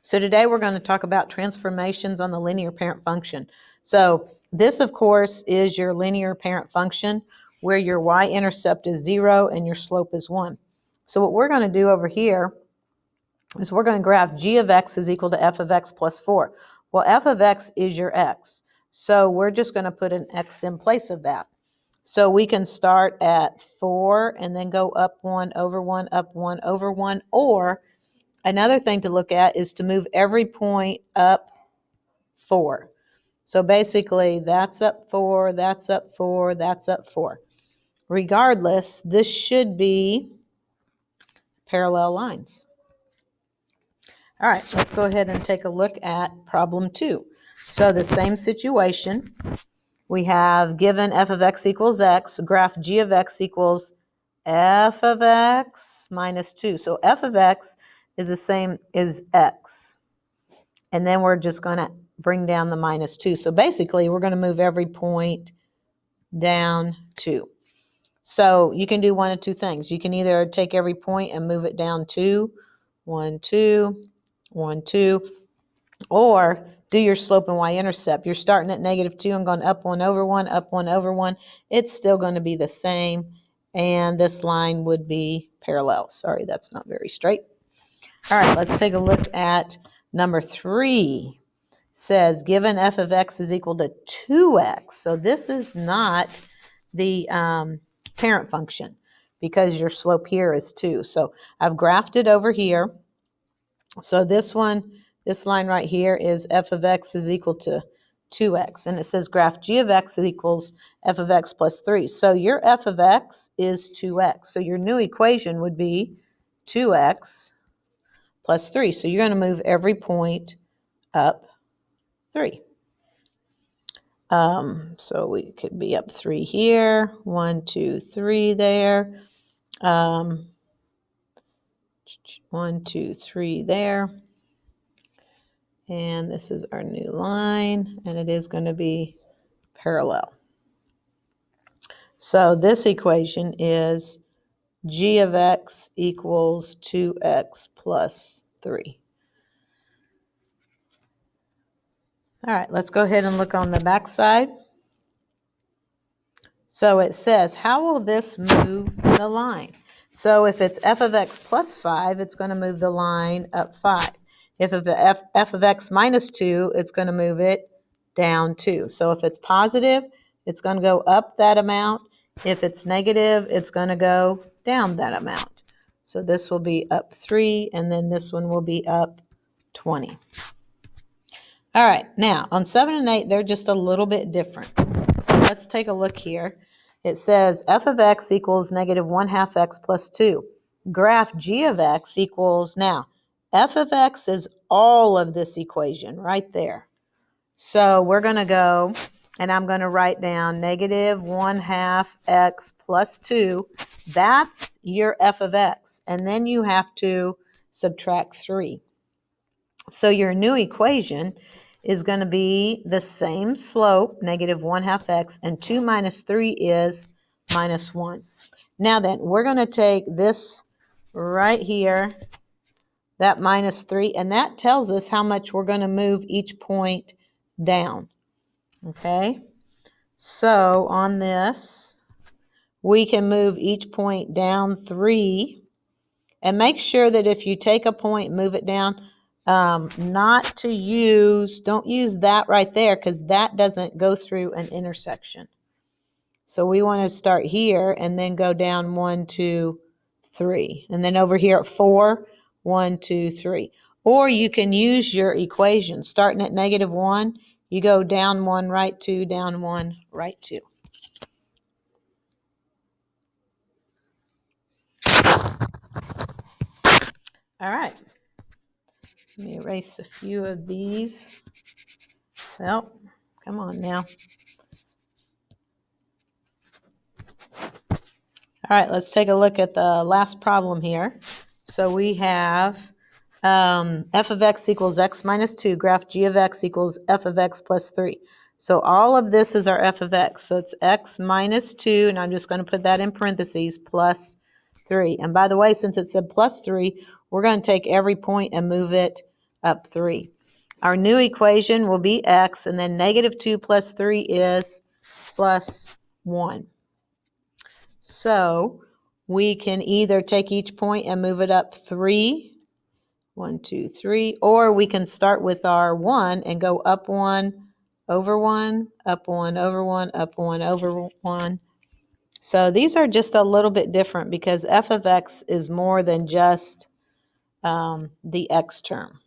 So today we're going to talk about transformations on the linear parent function. So this, of course, is your linear parent function where your y-intercept is 0 and your slope is 1. So what we're going to do over here is we're going to graph g of x is equal to f of x plus 4. Well, f of x is your x. So we're just going to put an x in place of that. So we can start at 4 and then go up 1 over 1, up 1 over 1, or another thing to look at is to move every point up 4. So basically, that's up 4, that's up 4, that's up 4. Regardless, this should be parallel lines. All right, let's go ahead and take a look at problem 2. So the same situation. We have given f of x equals x, graph g of x equals f of x minus 2. So f of x is the same as x. And then we're just going to bring down the minus 2. So basically, we're going to move every point down 2. So you can do one of two things. You can either take every point and move it down 2, 1, 2, 1, 2, or do your slope and y-intercept. You're starting at -2 and going up 1 over 1, up 1 over 1. It's still going to be the same, and this line would be parallel. Sorry, that's not very straight. All right, let's take a look at number 3. Says given f of x is equal to 2x. So this is not the parent function because your slope here is 2. So I've graphed it over here. So this line right here is f of x is equal to 2x. And it says graph g of x equals f of x plus 3. So your f of x is 2x. So your new equation would be 2x plus 3. So you're going to move every point up 3. So we could be up 3 here, 1, 2, 3 there, 1, 2, 3 there, and this is our new line, and it is going to be parallel. So this equation is g of x equals 2x plus 3. All right, let's go ahead and look on the back side. So it says, how will this move the line? So if it's f of x plus 5, it's going to move the line up 5. If it's f of x minus 2, it's going to move it down 2. So if it's positive, it's going to go up that amount. If it's negative, it's going to go down that amount. So this will be up 3, and then this one will be up 20. All right, now on 7 and 8, they're just a little bit different. So let's take a look here. It says f of x equals -1/2 x plus 2. Graph g of x equals, now, f of x is all of this equation right there. So we're going to go, and I'm going to write down -1/2 x plus 2. That's your f of x. And then you have to subtract 3. So your new equation is going to be the same slope, -1/2 x, and 2 minus 3 is -1. Now then, we're going to take this right here, that -3, and that tells us how much we're going to move each point down. Okay? So on this, we can move each point down 3, and make sure that if you take a point and move it down, don't use that right there because that doesn't go through an intersection. So we want to start here and then go down 1, 2, 3. And then over here at 4, 1, 2, 3. Or you can use your equation. Starting at -1, you go down 1, right 2, down 1, right 2. All right. Let me erase a few of these. Well, come on now. All right, let's take a look at the last problem here. So we have f of x equals x minus 2. Graph g of x equals f of x plus 3. So all of this is our f of x. So it's x minus 2, and I'm just going to put that in parentheses, plus 3. And by the way, since it said plus 3, we're going to take every point and move it up 3. Our new equation will be x, and then negative 2 plus 3 is plus 1. So we can either take each point and move it up 3, 1, 2, 3, or we can start with our 1 and go up 1, over 1, up 1, over 1, up 1, over 1. So these are just a little bit different because f of x is more than just the x term.